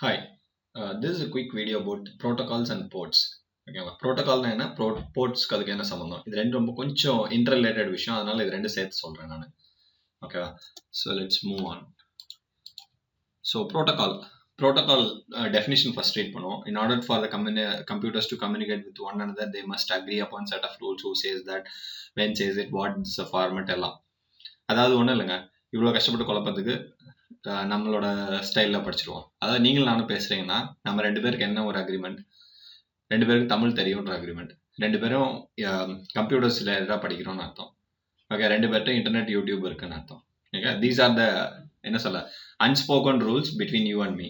Hi, this is a quick video about protocols and ports. ஓகேவா ப்ரோட்டோகால்னா என்ன போர்ட்ஸ்க்கு அதுக்கு என்ன சம்மந்தம் இது ரெண்டு ரொம்ப கொஞ்சம் இன்டர்ரிலேட்டட் விஷயம் அதனால இது ரெண்டு சேர்த்து சொல்கிறேன் நான் ஓகேவா so let's move on so protocol definition first read பண்ணுவோம் in order for the computers to communicate with one another they must agree upon set of rules who says that when says it what is the format எல்லாம் அதாவது ஒன்றும் இல்லைங்க இவ்வளோ கஷ்டப்பட்டு குழப்பத்துக்கு நம்மளோட ஸ்டைலில் படிச்சிருவோம் அதாவது நீங்களும் நானும் பேசுகிறீங்கன்னா நம்ம ரெண்டு பேருக்கு என்ன ஒரு அக்ரிமெண்ட் ரெண்டு பேருக்கு தமிழ் தெரியுன்ற அக்ரிமெண்ட் ரெண்டு பேரும் கம்ப்யூட்டர்ஸ் ரிலேட்டடாக படிக்கிறோம்னு அர்த்தம் ஓகே ரெண்டு பேர்ட்டும் இன்டர்நெட் யூடியூப் இருக்குன்னு அர்த்தம் ஓகே தீஸ் ஆர் த என்ன சொல்ல unspoken rules between you and me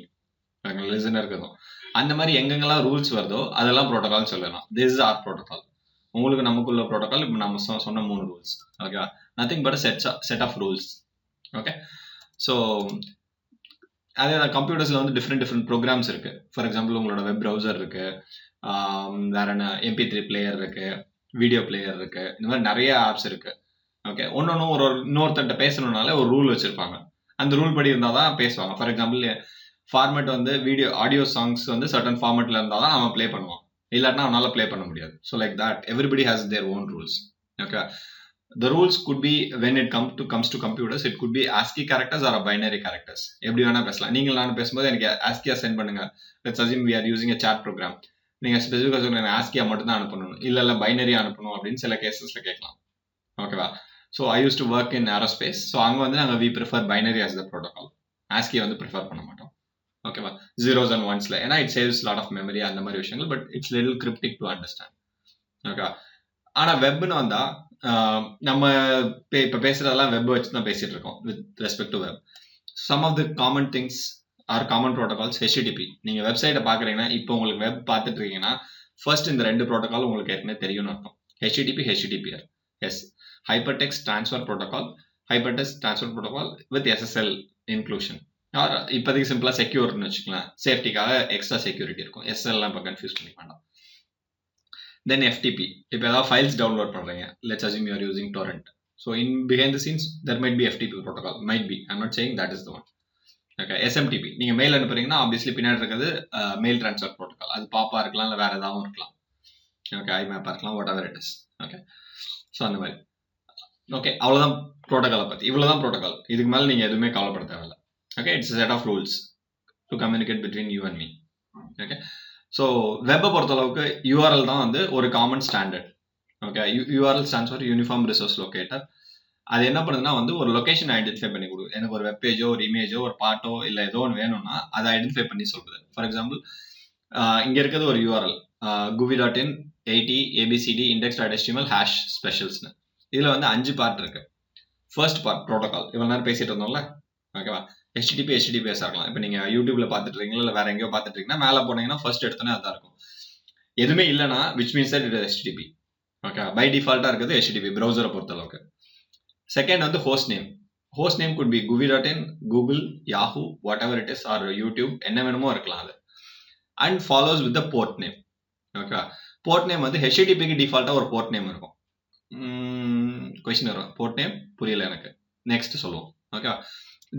லிசனருக்கு தான் அந்த மாதிரி எங்கெங்கெல்லாம் ரூல்ஸ் வருதோ அதெல்லாம் ப்ரோட்டோகால் சொல்லலாம் திஸ் இஸ் ஆர் ப்ரோட்டோகால் உங்களுக்கு நமக்குள்ள ப்ரோட்டோகால் இப்போ நம்ம சொன்ன 3 ரூல்ஸ் ஓகேவா nothing but set of rules okay so அதே கம்ப்யூட்டர்ஸில் வந்து டிஃப்ரெண்ட் ப்ரோக்ராம்ஸ் இருக்குது ஃபார் எக்ஸாம்பிள் உங்களோட வெப் ப்ரௌசர் இருக்குது வேற என்ன MP3 பிளேயர் இருக்குது வீடியோ பிளேயர் இருக்குது இந்த மாதிரி நிறைய ஆப்ஸ் இருக்குது ஓகே ஒன்று இன்னொருத்தட்ட பேசணுன்னாலே ஒரு ரூல் வச்சுருப்பாங்க அந்த ரூல் படி இருந்தால் தான் பேசுவாங்க ஃபார் எக்ஸாம்பிள் ஃபார்மேட் வந்து ஆடியோ சாங்ஸ் வந்து சர்டன் ஃபார்மேட்டில் இருந்தால் தான் அவன் ப்ளே பண்ணுவான் இல்லாட்டினா அவனால் ப்ளே பண்ண முடியாது so like that everybody has their own rules okay The rules could be when it comes to computers it could be ASCII characters or a binary characters எப்படி வேணா பேசலாம் நீங்கள் நான் பேசும்போது எனக்கு ASCII சென்ட் பண்ணுங்க let's assume we are using a chat program நீங்க ஸ்பெசிஃபிக்கா சொல்லுங்க ASCII மட்டும் தான் அனுப்பணும் இல்ல பைனரி அனுப்பணும் அப்படின்னு சில கேசஸ்ல கேட்கலாம் ஓகேவா so I used to work in aerospace so அங்க வந்து நாங்க we prefer binary as the protocol ASCII வந்து ப்ரிஃபர் பண்ண மாட்டோம் ஓகேவா zeros and onesல ஏன்னா it saves lot of memory அந்த மாதிரி விஷயங்கள் but it's little cryptic to understand ஓகேவா ஆனா வெப்னு வந்தா நம்ம இப்போ பேசுறதெல்லாம் வெப் வச்சு தான் பேசிட்டு இருக்கோம் with respect to web some of the common things or common protocols HTTP நீங்க வெப்சைட்டை பாக்குறீங்கன்னா இப்போ உங்களுக்கு வெப் பார்த்துட்டு இருக்கீங்கன்னா ஃபர்ஸ்ட் இந்த ரெண்டு ப்ரோட்டோகால் உங்களுக்கு ஏற்கனவே தெரியும்னு அர்த்தம் HTTPR S hyper text transfer protocol with SSL inclusion or இப்போதைக்கு சிம்பிளா செக்யூர்னு வச்சுக்கலாம் சேஃப்டிக்காக எக்ஸ்ட்ரா செக்யூரிட்டி இருக்கும் SSL எல்லாம் இப்போ கன்ஃபியூஸ் பண்ணிக்க வேண்டாம் then FTP இப்போ ஏதாவது ஃபைல்ஸ் டவுன்லோட் பண்றீங்க let's assume you are using torrent so in behind the scenes there might be FTP protocol might be I'm not saying that is the one okay SMTP நீங்க mail அனுப்புறீங்கன்னா obviously பின்னாடி இருக்கிறது mail transfer protocol அது பாப்பா இருக்கலாம் இல்ல வேற ஏதாவது இருக்கலாம் okay IMAP இருக்கலாம் whatever it is okay so அந்த மாதிரி okay அவ்வளவுதான் protocol பத்தி இவ்வளவுதான் protocol இதுக்கு மேல நீங்க எதுவுமே கவலைப்பட தேவையில்லை okay it's a set of rules to communicate between you and me okay so வெப்பை பொறுத்தளவுக்கு யூஆர்எல் தான் வந்து ஒரு common standard okay URL stands for uniform resource locator அது என்ன பண்ணுதுன்னா வந்து ஒரு லொகேஷன் ஐடென்டிஃபை பண்ணி கொடுக்குது எனக்கு ஒரு வெப்பேஜோ ஒரு இமேஜோ ஒரு பாட்டோ இல்லை ஏதோ ஒன்று வேணும்னா அதை ஐடென்டிஃபை பண்ணி சொல்லுது ஃபார் எக்ஸாம்பிள் இங்கே இருக்கிறது ஒரு URL guvi.in 80 abcd index.html hash ஸ்பெஷல்ஸ்னு இதில் வந்து 5 பார்ட் இருக்கு ஃபர்ஸ்ட் பார்ட் ப்ரோட்டோகால் இவ்வளோ நேரம் பேசிட்டு இருந்தோம்ல ஓகேவா HTTPS இருக்கலாம் இப்போ நீங்க யூடியூப்ல பாத்துட்டு இருக்கீங்களா இல்ல வேற எங்கேயோ பாத்துட்டு இருக்கீங்கன்னா மேல போனீங்கன்னா ஃபர்ஸ்ட் எடுத்தோன்னே அதான் இருக்கும் எதுவுமே இல்லைன்னா which means that it is HTTP okay by டிஃபால்ட்டா இருக்குது HTTP ப்ரௌசரை பொறுத்த அளவுக்கு செகண்ட் வந்து host name could be guvi.in Google Yahoo whatever it is or YouTube என்ன வேணுமோ இருக்கலாம் அது and follows with the port name okay port name வந்து HTTPக்கு டிஃபால்ட்டா ஒரு போர்ட் நேம் இருக்கும் கொஸ்டின் வரும் போர்ட் நேம் புரியல எனக்கு நெக்ஸ்ட் சொல்லுவோம் ஓகே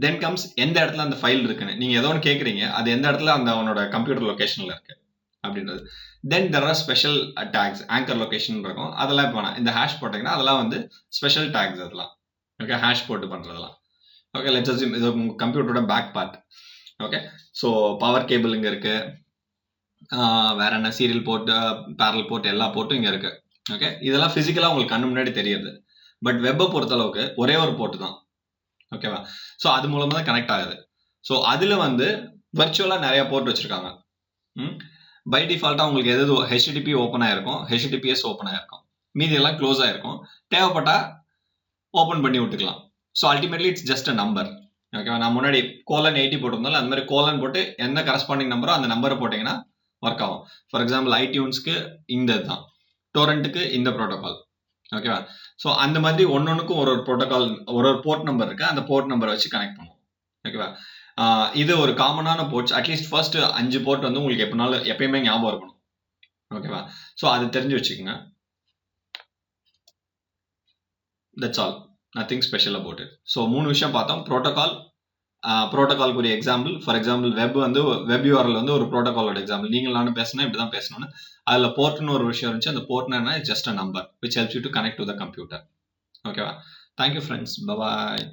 தென் கம்ஸ் எந்த இடத்துல அந்த ஃபைல் இருக்குன்னு நீங்க ஏதோ ஒன்று கேட்குறீங்க அது எந்த இடத்துல அந்த அவனோட கம்ப்யூட்டர் லொகேஷன்ல இருக்கு அப்படின்றது then there are special tags anchor location இருக்கும் அதெல்லாம் இப்போ வேணாம் இந்த ஹேஷ் போட்டீங்கன்னா அதெல்லாம் வந்து ஸ்பெஷல் டேக்ஸ் அதெல்லாம் ஓகே ஹேஷ் போட்டு பண்றதெல்லாம் ஓகே லெட்ஸ் அஸ்யூம் இது உங்க கம்ப்யூட்டரோட back part okay so power cable இங்க இருக்கு வேற என்ன சீரியல் போர்ட் பேரல் போர்ட் எல்லா போர்ட்டும் இங்க இருக்கு ஓகே இதெல்லாம் பிசிக்கலா உங்களுக்கு கண்ணு முன்னாடி தெரியுது பட் வெப்பை பொறுத்த அளவுக்கு ஒரே ஒரு போர்ட் தான் ஓகேவா ஸோ அது மூலமா தான் கனெக்ட் ஆகுது ஸோ அதுல வந்து வர்ச்சுவலா நிறைய போர்ட் வச்சிருக்காங்க பை டிஃபால்ட்டா உங்களுக்கு எது HTTP ஓப்பன் ஆயிருக்கும் HTTPS ஓப்பன் ஆயிருக்கும் மீதி எல்லாம் க்ளோஸ் ஆயிருக்கும் தேவைப்பட்டா ஓப்பன் பண்ணி விட்டுக்கலாம் so ultimately it's just a number ஓகேவா நான் முன்னாடி :80 போட்டிருந்தாலும் அந்த மாதிரி கோலன் போட்டு எந்த கரஸ்பாண்டிங் நம்பரோ அந்த நம்பரை போட்டீங்கன்னா ஒர்க் ஆகும் ஃபார் எக்ஸாம்பிள் iTunesக்கு இந்த இதுதான் டொரண்ட்டுக்கு இந்த ப்ரோட்டோகால் ஓகேவா ஸோ அந்த மாதிரி ஒன்னொன்னுக்கும் ஒரு ப்ரோட்டோகால் ஒரு போர்ட் நம்பர் இருக்கு அந்த போர்ட் நம்பரை வச்சு கனெக்ட் பண்ணுவோம் ஓகேவா இது ஒரு காமனான போர்ட்ஸ் அட்லீஸ்ட் ஃபர்ஸ்ட் 5 போர்ட் வந்து உங்களுக்கு எப்பயுமே ஞாபகம் இருக்கணும் ஓகேவா ஸோ அது தெரிஞ்சு வச்சுக்கோங்க that's all nothing special about it so 3 விஷயம் பார்த்தோம் ப்ரோட்டோகால் ப்ரோட்டோகாலுக்கு ஒரு example, for example web URL வந்து ஒரு ப்ரோட்டோகாலோட எக்ஸாம்பிள். நீங்கள் நானும் பேசினா இப்படி தான் பேசணும்னு. அதில் போர்ட்னு ஒரு விஷயம் இருந்துச்சு. அந்த போர்ட்னா just a number which helps you to connect to the computer. ஓகேவா? Thank you friends. பாய்.